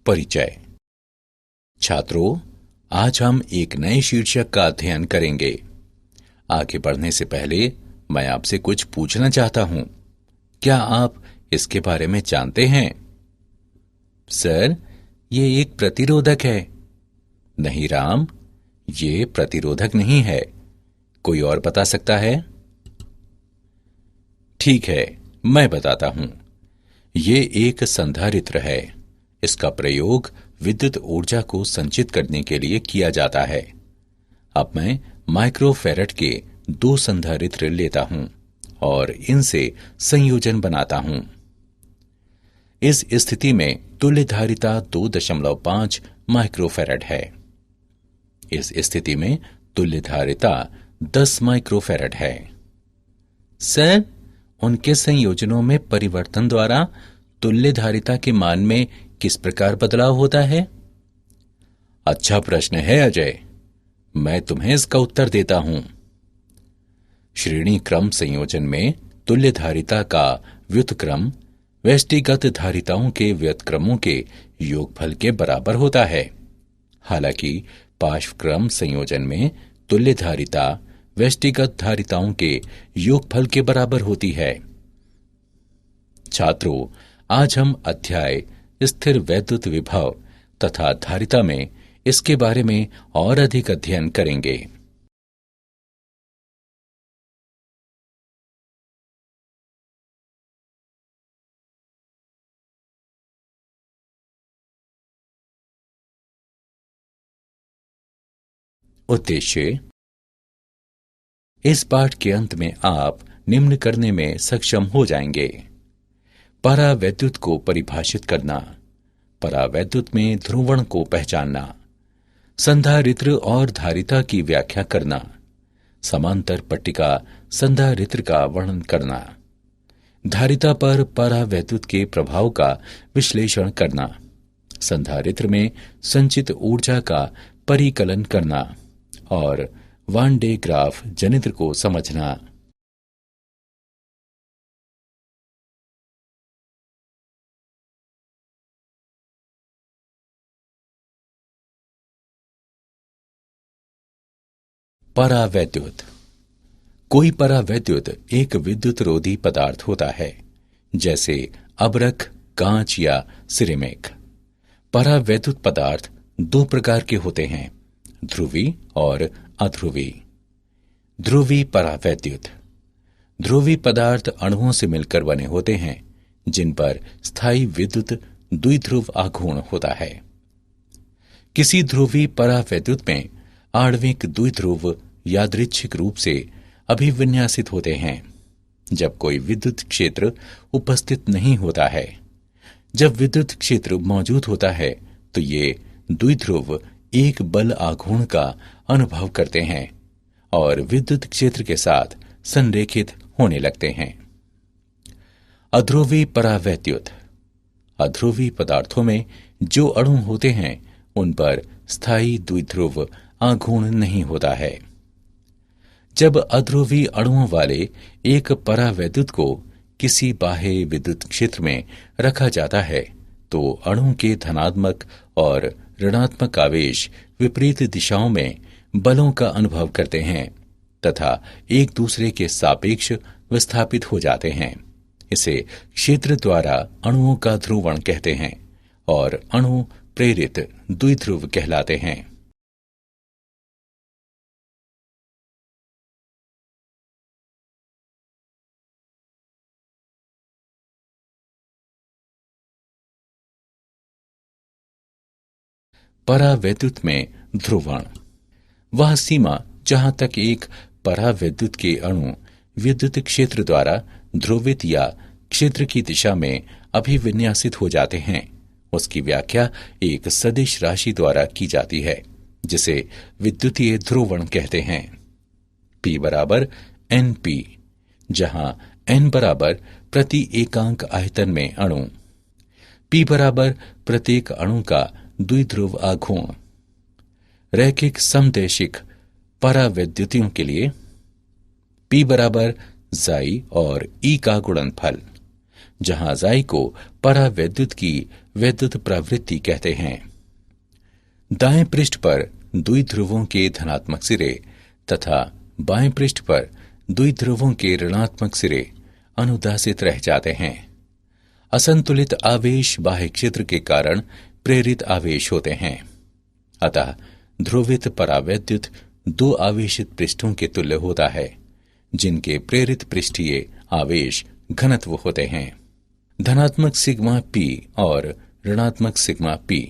परिचय। छात्रों, आज हम एक नए शीर्षक का अध्ययन करेंगे। आगे बढ़ने से पहले मैं आपसे कुछ पूछना चाहता हूं। क्या आप इसके बारे में जानते हैं? सर, ये एक प्रतिरोधक है। नहीं राम, ये प्रतिरोधक नहीं है। कोई और बता सकता है? ठीक है, मैं बताता हूं। ये एक संधारित्र है। इसका प्रयोग विद्युत ऊर्जा को संचित करने के लिए किया जाता है। अब मैं माइक्रोफैराड के 2 संधारित्र लेता हूं और इनसे संयोजन बनाता हूं। इस स्थिति में तुल्य धारिता 2.5 माइक्रोफैराड है। इस स्थिति में तुल्य धारिता 10 माइक्रोफैराड है। सर, उनके संयोजनों में परिवर्तन द्वारा तुल्य धारिता के मान में किस प्रकार बदलाव होता है? अच्छा प्रश्न है अजय। मैं तुम्हें इसका उत्तर देता हूं। श्रेणी क्रम संयोजन में तुल्य धारिता का व्युत्क्रम व्यष्टिगत धारिताओं के व्युत्क्रमों के योगफल के बराबर होता है। हालांकि पार्श्व क्रम संयोजन में तुल्य धारिता व्यष्टिगत धारिताओं के योगफल के बराबर होती है। छात्रों, आज हम अध्याय स्थिर वैद्युत विभव तथा धारिता में इसके बारे में और अधिक अध्ययन करेंगे। उद्देश्य। इस पाठ के अंत में आप निम्न करने में सक्षम हो जाएंगे। परावैद्युत को परिभाषित करना, परावैद्युत में ध्रुवण को पहचानना, संधारित्र और धारिता की व्याख्या करना, समांतर पट्टिका संधारित्र का वर्णन करना, धारिता पर परावैद्युत के प्रभाव का विश्लेषण करना, संधारित्र में संचित ऊर्जा का परिकलन करना और वान डे ग्राफ जनित्र को समझना। परावैद्युत। कोई परावैद्युत एक विद्युत रोधी पदार्थ होता है, जैसे अबरख, कांच या सिरेमिक। परावैद्युत पदार्थ 2 प्रकार के होते हैं, ध्रुवी और अध्रुवी। ध्रुवी परावैद्युत। ध्रुवी पदार्थ अणुओं से मिलकर बने होते हैं, जिन पर स्थायी विद्युत द्विध्रुव आघूर्ण होता है। किसी ध्रुवी परावैद्युत में आणविक द्विध्रुव यादृच्छिक रूप से अभिविन्यासित होते हैं जब कोई विद्युत क्षेत्र उपस्थित नहीं होता है। जब विद्युत क्षेत्र मौजूद होता है तो ये द्विध्रुव एक बल आघूर्ण का अनुभव करते हैं और विद्युत क्षेत्र के साथ संरेखित होने लगते हैं। अध्रुवी परावैद्युत। अध्रुवी पदार्थों में जो अणु होते हैं उन पर स्थायी द्विध्रुव आघूर्ण नहीं होता है। जब अध्रुवी अणुओं वाले एक परावैद्युत को किसी बाह्य विद्युत क्षेत्र में रखा जाता है तो अणु के धनात्मक और ऋणात्मक आवेश विपरीत दिशाओं में बलों का अनुभव करते हैं तथा एक दूसरे के सापेक्ष विस्थापित हो जाते हैं। इसे क्षेत्र द्वारा अणुओं का ध्रुवण कहते हैं और अणु प्रेरित द्विध्रुव कहलाते हैं। परावैद्युत में ध्रुवण वह सीमा जहां तक एक परावैद्युत के अणु विद्युत क्षेत्र द्वारा ध्रुवित या क्षेत्र की दिशा में अभिविन्यासित हो जाते हैं, उसकी व्याख्या एक सदिश राशि द्वारा की जाती है जिसे विद्युतीय ध्रुवण कहते हैं। P बराबर NP, जहां N बराबर प्रति एकांक आयतन में अणु, P बराबर प्रत्येक अणु का द्विध्रुव आघूर्ण। रैखिक समदैशिक परावैद्युतियों के लिए P बराबर जाई और E का गुणनफल, जहां जाई को परावैद्युत की वैद्युत प्रवृत्ति कहते हैं। दाएं पृष्ठ पर द्विध्रुवों के धनात्मक सिरे तथा बाएं पृष्ठ पर द्विध्रुवों के ऋणात्मक सिरे अनुदासित रह जाते हैं। असंतुलित आवेश बाह्य क्षेत्र के कारण प्रेरित आवेश होते हैं। अतः ध्रुवित परावैद्युत दो आवेशित पृष्ठों के तुल्य होता है, जिनके प्रेरित पृष्ठीय आवेश घनत्व होते हैं, धनात्मक सिग्मा पी और ऋणात्मक सिग्मा पी।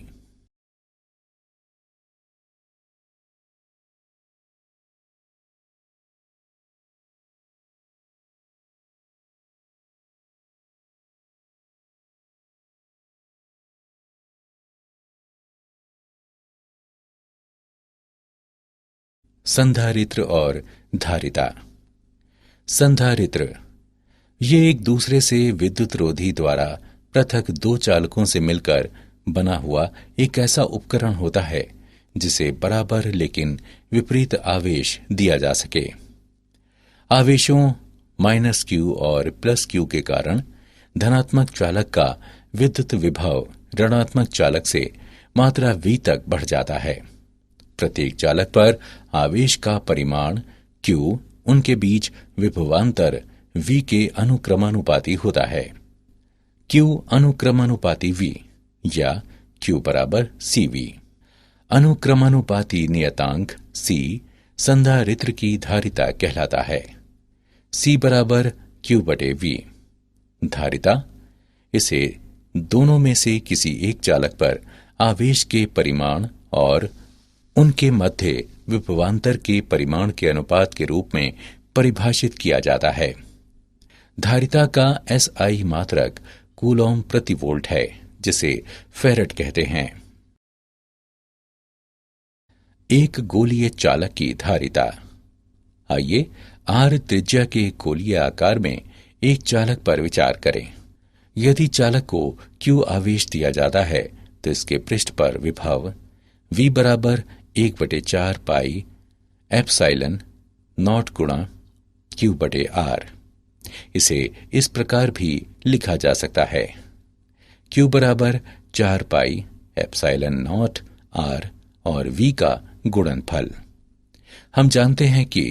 संधारित्र और धारिता। संधारित्र ये एक दूसरे से विद्युत रोधी द्वारा पृथक दो चालकों से मिलकर बना हुआ एक ऐसा उपकरण होता है जिसे बराबर लेकिन विपरीत आवेश दिया जा सके। आवेशों -q और +q के कारण धनात्मक चालक का विद्युत विभव ऋणात्मक चालक से मात्रा v तक बढ़ जाता है। प्रत्येक चालक पर आवेश का परिमाण q उनके बीच विभवांतर v के अनुक्रमानुपाती होता है। q अनुक्रमानुपाती v या q बराबर cv। अनुक्रमानुपाती नियतांक c संधारित्र की धारिता कहलाता है। c बराबर q बटे v। धारिता इसे दोनों में से किसी एक चालक पर आवेश के परिमाण और उनके मध्य विभवांतर के परिमाण के अनुपात के रूप में परिभाषित किया जाता है। धारिता का SI मात्रक कूलॉम प्रति वोल्ट है, जिसे फेरेड कहते हैं। एक गोलीय चालक की धारिता। आइए R त्रिज्या के गोलीय आकार में एक चालक पर विचार करें। यदि चालक को Q आवेश दिया जाता है तो इसके पृष्ठ पर विभव V बराबर 1/4 पाई एप्सिलॉन नॉट गुणा Q बटे R। इसे इस प्रकार भी लिखा जा सकता है, Q बराबर 4 पाई एप्सिलॉन नॉट R और V का गुणनफल। हम जानते हैं कि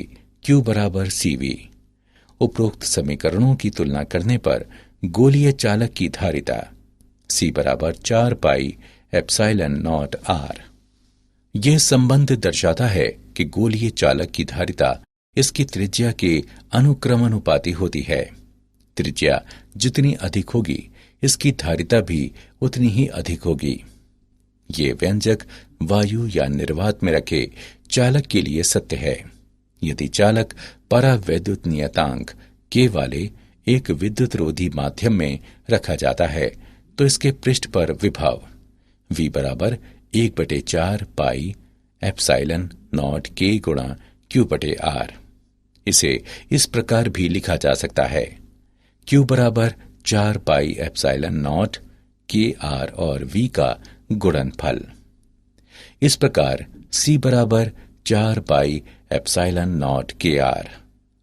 Q बराबर CV। उपरोक्त समीकरणों की तुलना करने पर गोलीय चालक की धारिता C बराबर 4 पाई एप्सिलॉन नॉट R। यह संबंध दर्शाता है कि गोलीय चालक की धारिता इसकी त्रिज्या के अनुक्रमानुपाती होती है। त्रिज्या जितनी अधिक होगी, इसकी धारिता भी उतनी ही अधिक होगी। ये व्यंजक वायु या निर्वात में रखे चालक के लिए सत्य है। यदि चालक परावैद्युत नियतांक K वाले एक विद्युत रोधी माध्यम में रखा जाता है तो इसके पृष्ठ पर विभव V बराबर 1/4 पाई एप्सिलॉन नॉट K गुणा Q बटे R। इसे इस प्रकार भी लिखा जा सकता है, Q बराबर 4 pi epsilon not K R और V का गुणनफल। इस प्रकार C बराबर 4 pi epsilon not K R।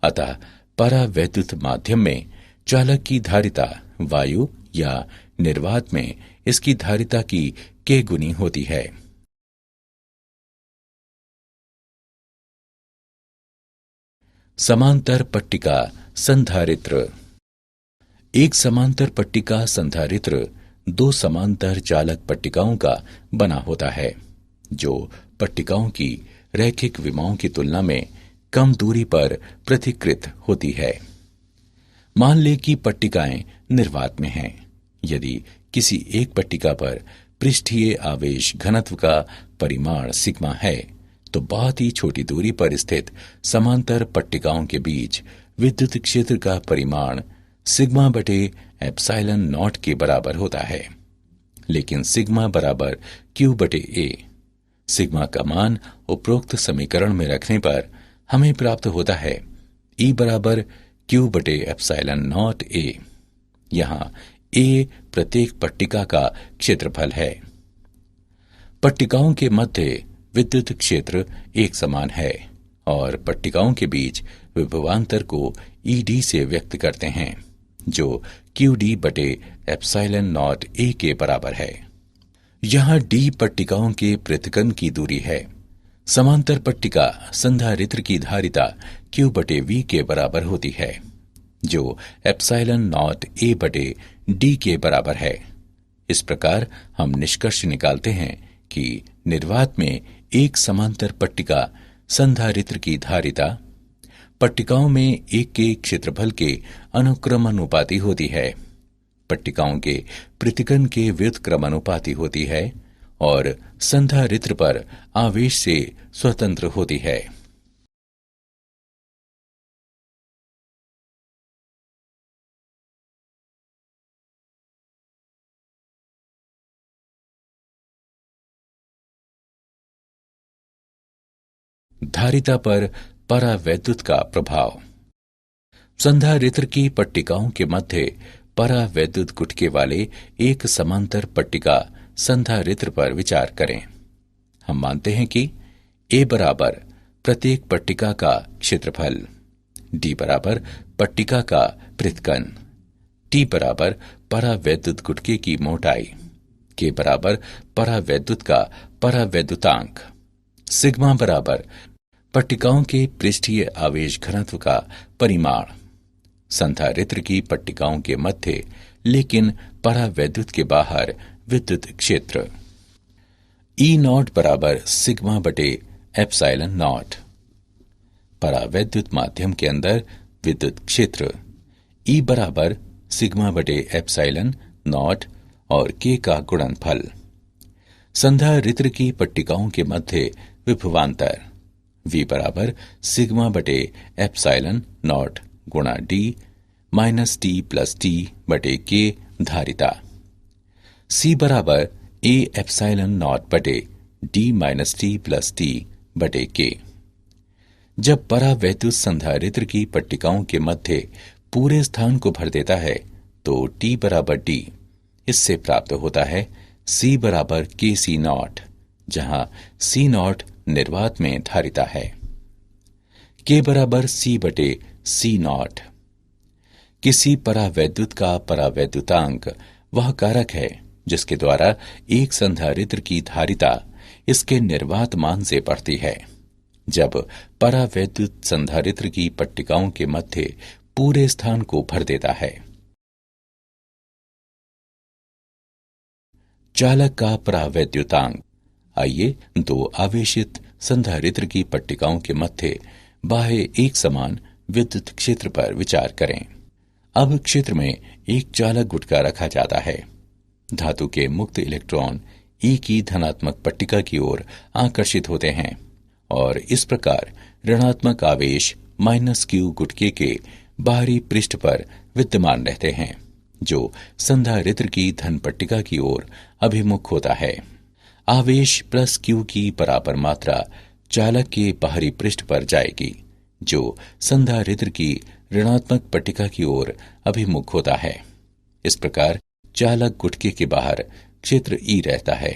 अतः परावैद्युत माध्यम में चालक की धारिता वायु या निर्वात में इसकी धारिता की K गुनी होती है। समांतर पट्टिका संधारित्र। एक समांतर पट्टिका संधारित्र दो समांतर चालक पट्टिकाओं का बना होता है, जो पट्टिकाओं की रैखिक विमाओं की तुलना में कम दूरी पर पृथक्कृत होती है। मान लें कि पट्टिकाएं निर्वात में हैं। यदि किसी एक पट्टिका पर पृष्ठीय आवेश घनत्व का परिमाण सिग्मा है तो बहुत ही छोटी दूरी पर स्थित समांतर पट्टिकाओं के बीच विद्युत क्षेत्र का परिमाण सिग्मा बटे एप्सिलॉन नॉट के बराबर होता है। लेकिन सिग्मा बराबर Q बटे A। सिग्मा का मान उपरोक्त समीकरण में रखने पर हमें प्राप्त होता है E बराबर Q बटे एप्सिलॉन नॉट A। यहाँ A प्रत्येक पट्टिका का क्षेत्रफल है। पट्टिकाओं के मध्य विद्युत क्षेत्र एक समान है और पट्टिकाओं के बीच विभवांतर को ED से व्यक्त करते हैं। जो क्यू डी बटे एप्सिलॉन नॉट ए के बराबर है। यहां डी पट्टिकाओं के पृथक्करण की दूरी है। समांतर पट्टिका संधारित्र की धारिता क्यू बटे वी के बराबर होती है, जो एप्सिलॉन नॉट ए बटे डी के बराबर है। इस प्रकार हम निष्कर्ष निकालते हैं कि निर्वात में एक समांतर पट्टिका संधारित्र की धारिता पट्टिकाओं में एक के क्षेत्रफल के अनुक्रमानुपाती होती है, पट्टिकाओं के पृथक्करण के व्युत्क्रमानुपाती होती है और संधारित्र पर आवेश से स्वतंत्र होती है। धारिता पर परावैद्युत का प्रभाव। संधारित्र की पट्टिकाओं के मध्य परावैद्युत गुटके वाले एक समांतर पट्टिका संधारित्र पर विचार करें। हम मानते हैं कि ए बराबर प्रत्येक पट्टिका का क्षेत्रफल, डी बराबर पट्टिका का पृथक्करण, टी बराबर परावैद्युत गुटके की मोटाई, के बराबर परावैद्युत का परावैद्युतांक, सिग्मा बराबर पट्टिकाओं के पृष्ठीय आवेश घनत्व का परिमाण, संधारित्र की पट्टिकाओं के मध्य लेकिन परावैद्युत के बाहर विद्युत क्षेत्र। ई नॉट बराबर सिग्मा बटे एप्सिलॉन नॉट। परावैद्युत माध्यम के अंदर विद्युत क्षेत्र ई बराबर सिग्मा बटे एप्सिलॉन नॉट और के का गुणनफल। संधारित्र की पट्टिकाओं के मध्य विभवांतर V बराबर सिग्मा बटे एप्सिलॉन नॉट गुणा D minus T plus T बटे के धारिता। C बराबर ए एप्सिलॉन नॉट बटे D minus T plus T बटे के। जब परावैद्युत संधारित्र की पट्टिकाओं के मध्य पूरे स्थान को भर देता है तो T बराबर D इससे प्राप्त होता है C बराबर के सी नॉट, जहां C नॉट निर्वात में धारिता है। K बराबर C बटे C नॉट। किसी परावैद्युत का परावैद्युतांक वह कारक है जिसके द्वारा एक संधारित्र की धारिता इसके निर्वात मान से बढ़ती है जब परावैद्युत संधारित्र की पट्टिकाओं के मध्य पूरे स्थान को भर देता है। चालक का परावैद्युतांक। आइए दो आवेशित संधारित्र की पट्टिकाओं के मध्य बाह्य एक समान विद्युत क्षेत्र पर विचार करें। अब क्षेत्र में एक चालक गुटका रखा जाता है। धातु के मुक्त इलेक्ट्रॉन ई की धनात्मक पट्टिका की ओर आकर्षित होते हैं और इस प्रकार ऋणात्मक आवेश माइनस क्यू गुटके के बाहरी पृष्ठ पर विद्यमान रहते हैं, जो संधारित्र की धन पट्टिका की ओर अभिमुख होता है। आवेश प्लस क्यू की बराबर मात्रा चालक के बाहरी पृष्ठ पर जाएगी, जो संधारित्र की ऋणात्मक पट्टिका की ओर अभिमुख होता है। इस प्रकार चालक गुटके के बाहर क्षेत्र ई रहता है।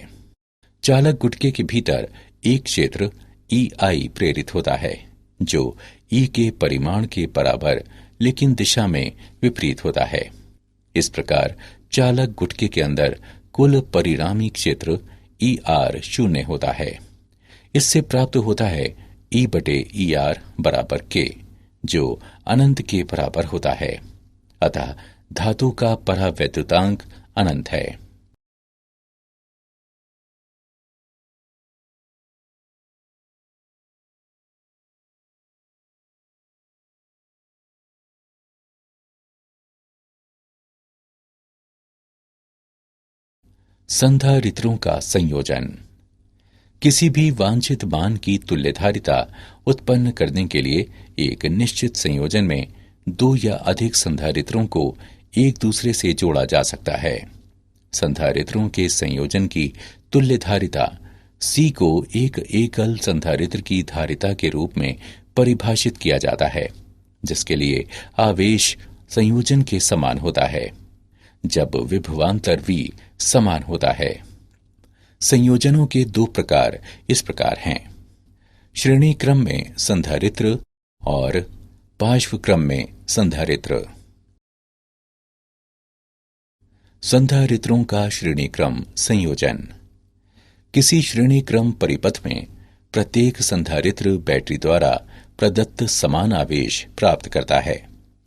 चालक गुटके के भीतर एक क्षेत्र ई आई प्रेरित होता है, जो ई के परिमाण के बराबर लेकिन दिशा में विपरीत होता है। इस प्रकार चालक गुटके के अंदर कुल परिणामी क्षेत्र ई आर शून्य होता है। इससे प्राप्त होता है ई बटे ई आर बराबर के, जो अनंत के बराबर होता है। अतः धातु का परावैद्युतांक अनंत है। संधारित्रों का संयोजन। किसी भी वांछित मान की तुल्यधारिता उत्पन्न करने के लिए एक निश्चित संयोजन में दो या अधिक संधारित्रों को एक दूसरे से जोड़ा जा सकता है। संधारित्रों के संयोजन की तुल्यधारिता C को एक एकल संधारित्र की धारिता के रूप में परिभाषित किया जाता है, जिसके लिए आवेश संयोजन के समान होता है जब विभवांतर V समान होता है। संयोजनों के दो प्रकार इस प्रकार हैं: श्रेणी क्रम में संधारित्र और पार्श्व क्रम में संधारित्र। संधारित्रों का श्रेणीक्रम संयोजन। किसी श्रेणीक्रम परिपथ में प्रत्येक संधारित्र बैटरी द्वारा प्रदत्त समान आवेश प्राप्त करता है,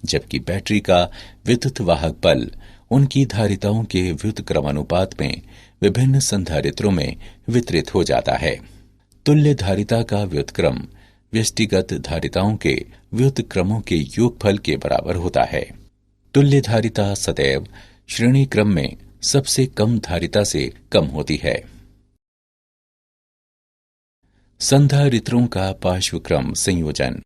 जबकि बैटरी का विद्युत वाहक बल उनकी धारिताओं के व्युत्क्रमानुपात में विभिन्न संधारित्रों में वितरित हो जाता है। तुल्य धारिता का व्युत्क्रम व्यष्टिगत धारिताओं के व्युत्क्रमों के योगफल के बराबर होता है। तुल्य धारिता सदैव श्रेणी क्रम में सबसे कम धारिता से कम होती है। संधारित्रों का पार्श्वक्रम संयोजन।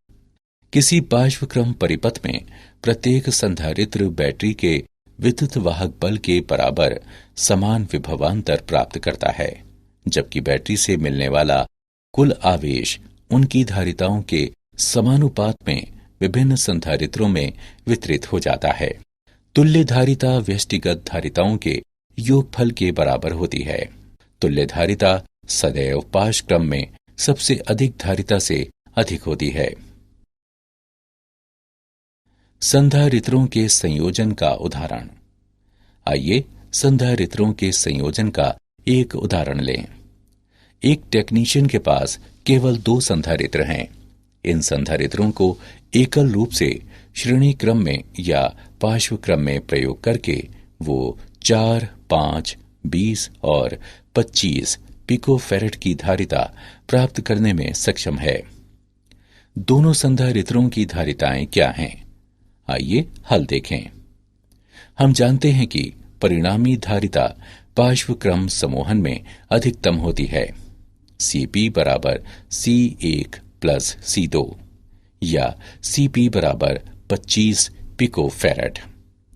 किसी पार्श्वक्रम परिपथ में प्रत्येक संधारित्र बैटरी के विद्युत वाहक बल के बराबर समान विभवांतर प्राप्त करता है, जबकि बैटरी से मिलने वाला कुल आवेश उनकी धारिताओं के समानुपात में विभिन्न संधारित्रों में वितरित हो जाता है। तुल्य धारिता व्यष्टिगत धारिताओं के योगफल के बराबर होती है। तुल्य धारिता सदैव पार्श्वक्रम में सबसे अधिक धारिता से अधिक होती है। संधारित्रों के संयोजन का उदाहरण। आइए संधारित्रों के संयोजन का एक उदाहरण लें। एक टेक्नीशियन के पास केवल 2 संधारित्र हैं। इन संधारित्रों को एकल रूप से श्रेणी क्रम में या पार्श्व क्रम में प्रयोग करके वो 4, 5, 20 और 25 पिकोफैरेड की धारिता प्राप्त करने में सक्षम है। दोनों संधारित्रों की धारिताएं क्या हैं? आइए हल देखें। हम जानते हैं कि परिणामी धारिता पार्श्व क्रम समूहन में अधिकतम होती है। Cp बराबर C1 प्लस C2 या Cp बराबर 25 पिकोफैरेड।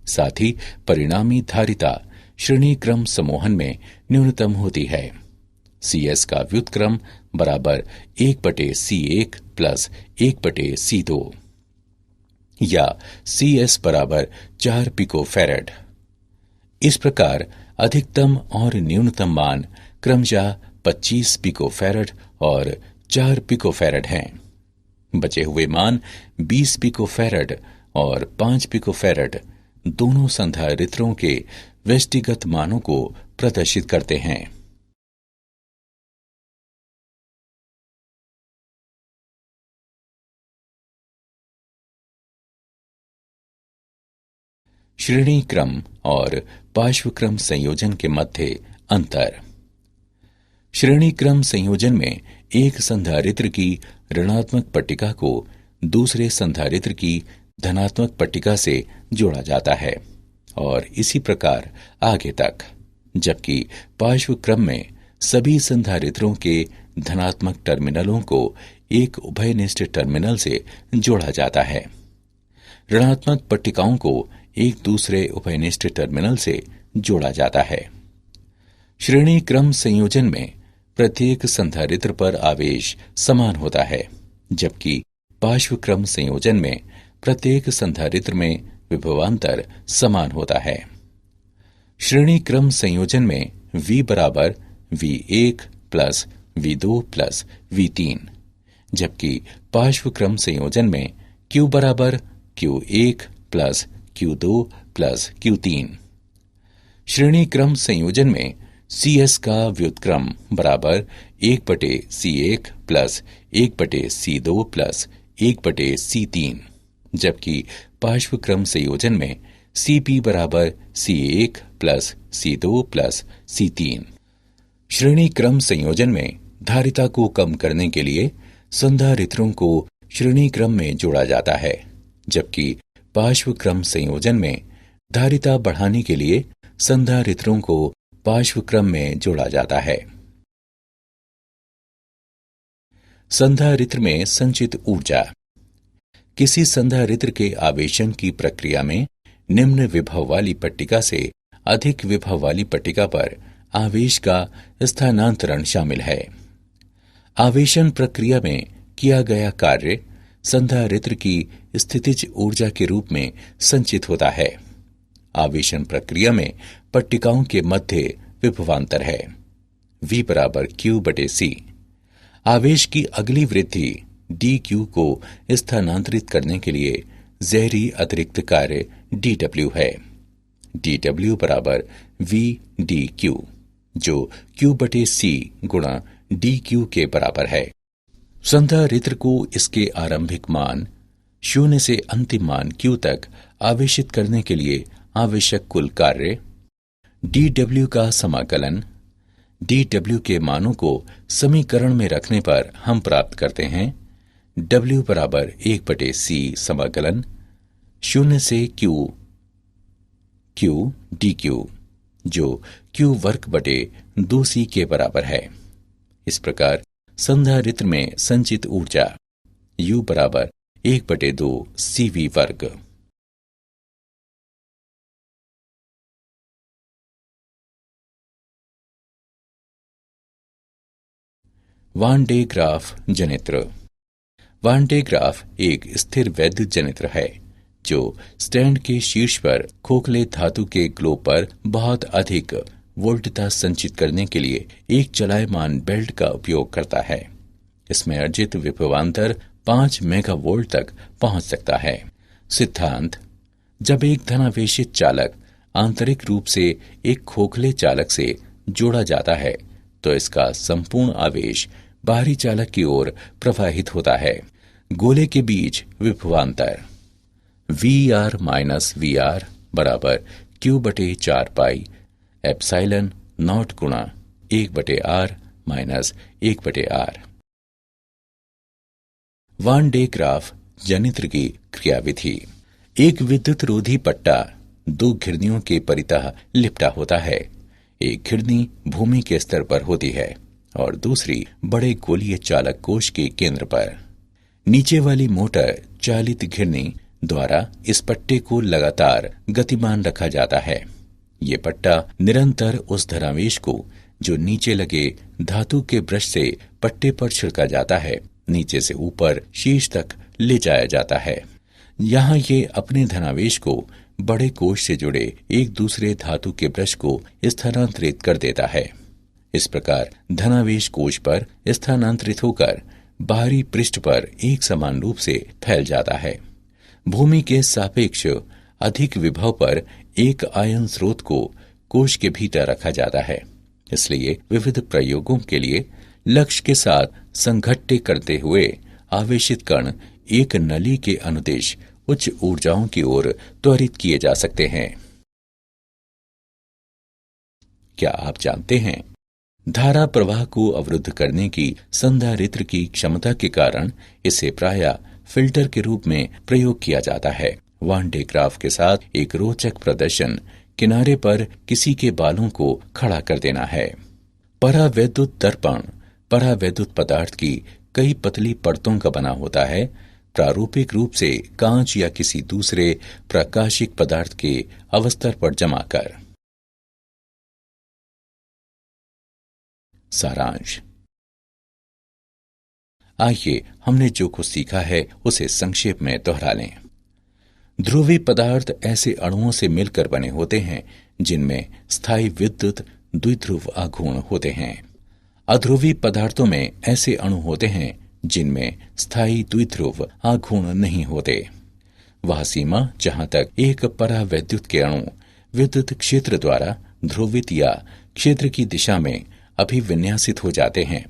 साथ ही परिणामी धारिता श्रेणी क्रम समूहन में न्यूनतम होती है। Cs का व्युत्क्रम बराबर 1/C1 प्लस 1/C2 या Cs बराबर 4 पिकोफैरेड। इस प्रकार अधिकतम और न्यूनतम मान क्रमशः 25 पिकोफैरेड और 4 पिकोफैरेड हैं। बचे हुए मान 20 पिकोफैरेड और 5 पिकोफैरेड दोनों संधारित्रों के व्यष्टिगत मानों को प्रदर्शित करते हैं। श्रेणी क्रम और पार्श्वक्रम संयोजन के मध्य अंतर। श्रेणी क्रम संयोजन में एक संधारित्र की ऋणात्मक पट्टिका को दूसरे संधारित्र की धनात्मक पट्टिका से जोड़ा जाता है और इसी प्रकार आगे तक, जबकि पार्श्व क्रम में सभी संधारित्रों के धनात्मक टर्मिनलों को एक उभयनिष्ठ टर्मिनल से जोड़ा जाता है। ऋणात्मक पट्टिकाओं को एक दूसरे उभयनिष्ठ टर्मिनल से जोड़ा जाता है। श्रेणी क्रम संयोजन में प्रत्येक संधारित्र पर आवेश समान होता है, जबकि पार्श्व क्रम संयोजन में प्रत्येक संधारित्र में विभवांतर समान होता है। श्रेणी क्रम संयोजन में V बराबर V1 plus V2 plus V3, जबकि पार्श्व क्रम संयोजन में Q बराबर Q1 plus Q2 plus Q3। श्रेणी क्रम संयोजन में Cs का व्युत्क्रम बराबर 1/C1 plus 1/C2 plus 1/C3, जबकि पार्श्व क्रम संयोजन में Cp बराबर C1 plus C2 plus C3। श्रेणी क्रम संयोजन में धारिता को कम करने के लिए संधारित्रों को श्रेणी क्रम में जोड़ा जाता है, जबकि पार्श्व क्रम संयोजन में धारिता बढ़ाने के लिए संधारित्रों को पार्श्व क्रम में जोड़ा जाता है। संधारित्र में संचित ऊर्जा। किसी संधारित्र के आवेशन की प्रक्रिया में निम्न विभव वाली पट्टिका से अधिक विभव वाली पट्टिका पर आवेश का स्थानांतरण शामिल है। आवेशन प्रक्रिया में किया गया कार्य संधारित्र की स्थितिज ऊर्जा के रूप में संचित होता है। आवेशन प्रक्रिया में पट्टिकाओं के मध्य विभवांतर है। V बराबर Q/C। आवेश की अगली वृद्धि dQ को स्थानांतरित करने के लिए जहरी अतिरिक्त कार्य dW है। dw बराबर v dq, जो q बटे c गुणा dq के बराबर है। संधारित्र को इसके आरंभिक मान 0 से अंतिम मान q तक आवेशित करने के लिए आवश्यक कुल कार्य dw का समाकलन dw के मानों को समीकरण में रखने पर हम प्राप्त करते हैं w बराबर 1/c समाकलन 0 से q dq, जो q वर्ग बटे 2c के बराबर है। इस प्रकार संधारित्र में संचित ऊर्जा U बराबर 1/2 CV वर्ग। वान डे ग्राफ जनित्र। वान डे ग्राफ एक स्थिर वैद्युत जनित्र है जो स्टैंड के शीर्ष पर खोखले धातु के ग्लोब पर बहुत अधिक वोल्टता संचित करने के लिए एक चलायमान बेल्ट का उपयोग करता है। इसमें अर्जित विभवांतर 5 मेगावोल्ट तक पहुंच सकता है। सिद्धांत: जब एक धनावेशित चालक आंतरिक रूप से एक खोखले चालक से जोड़ा जाता है तो इसका संपूर्ण आवेश बाहरी चालक की ओर प्रवाहित होता है। गोले के बीच विभवांतर VR माइनस VR बराबर Q बटे 4 पाई एप्सिलॉन नॉट गुणा 1/R minus 1/R। Van de Graaff जनित्र की क्रियाविधि: एक विद्युत रोधी पट्टा 2 घिरनियों के परितः लिपटा होता है। एक घिरनी भूमि के स्तर पर होती है और दूसरी बड़े गोलीय चालक कोश के केंद्र पर। नीचे वाली मोटर चालित घिरनी द्वारा इस पट्टे को लगातार गतिमान रखा जाता है। ये पट्टा निरंतर उस धनावेश को जो नीचे लगे धातु के ब्रश से पट्टे पर छिड़का जाता है नीचे से ऊपर शीर्ष तक ले जाया जाता है। यहाँ ये अपने धनावेश को बड़े कोश से जुड़े एक दूसरे धातु के ब्रश को स्थानांतरित कर देता है। इस प्रकार धनावेश कोश पर स्थानांतरित होकर बाहरी पृष्ठ पर एक समान रूप से फैल जाता है। भूमि के सापेक्ष अधिक विभव पर एक आयन स्रोत को कोश के भीतर रखा जाता है। इसलिए विविध प्रयोगों के लिए लक्ष्य के साथ संघट्य करते हुए आवेशित कण एक नली के अनुदिश उच्च ऊर्जाओं की ओर त्वरित किए जा सकते हैं। क्या आप जानते हैं, धारा प्रवाह को अवरुद्ध करने की संधारित्र की क्षमता के कारण इसे प्रायः फिल्टर के रूप में प्रयोग किया जाता है। वान डे ग्राफ के साथ एक रोचक प्रदर्शन किनारे पर किसी के बालों को खड़ा कर देना है। परावैद्युत दर्पण परावैद्युत पदार्थ की कई पतली परतों का बना होता है, प्रारूपिक रूप से कांच या किसी दूसरे प्रकाशिक पदार्थ के अवस्तर पर जमा कर। सारांश: आइए हमने जो कुछ सीखा है उसे संक्षेप में दोहरा लें। ध्रुवीय पदार्थ ऐसे अणुओं से मिलकर बने होते हैं जिनमें स्थायी विद्युत द्विध्रुव आघूर्ण होते हैं। अध्रुवीय पदार्थों में ऐसे अणु होते हैं जिनमें स्थायी द्विध्रुव आघूर्ण नहीं होते। वह सीमा जहां तक एक परावैद्युत के अणु विद्युत क्षेत्र द्वारा ध्रुवित या क्षेत्र की दिशा में अभिविन्यासित हो जाते हैं,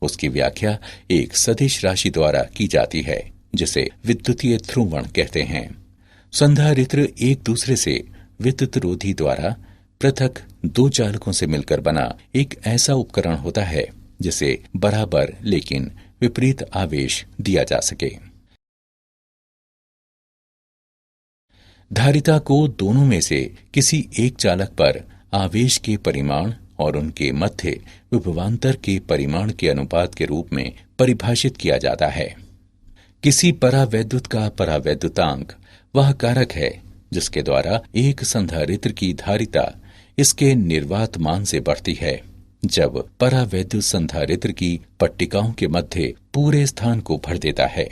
उसकी व्याख्या एक सदिश राशि द्वारा की जाती है जिसे विद्युतीय ध्रुवण कहते हैं। संधारित्र एक दूसरे से विद्युत रोधी द्वारा पृथक 2 चालकों से मिलकर बना एक ऐसा उपकरण होता है जिसे बराबर लेकिन विपरीत आवेश दिया जा सके। धारिता को दोनों में से किसी एक चालक पर आवेश के परिमाण और उनके मध्य विभवांतर के परिमाण के अनुपात के रूप में परिभाषित किया जाता है। किसी परावैद्युत का परावैद्युतांक वह कारक है जिसके द्वारा एक संधारित्र की धारिता इसके निर्वात मान से बढ़ती है। जब परावैद्युत संधारित्र की पट्टिकाओं के मध्य पूरे स्थान को भर देता है।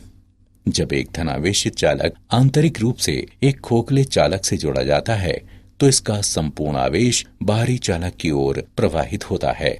जब एक धनावेशित चालक आंतरिक रूप से एक खोखले चालक से जोड़ा जाता है तो इसका संपूर्ण आवेश बाहरी चालक की ओर प्रवाहित होता है।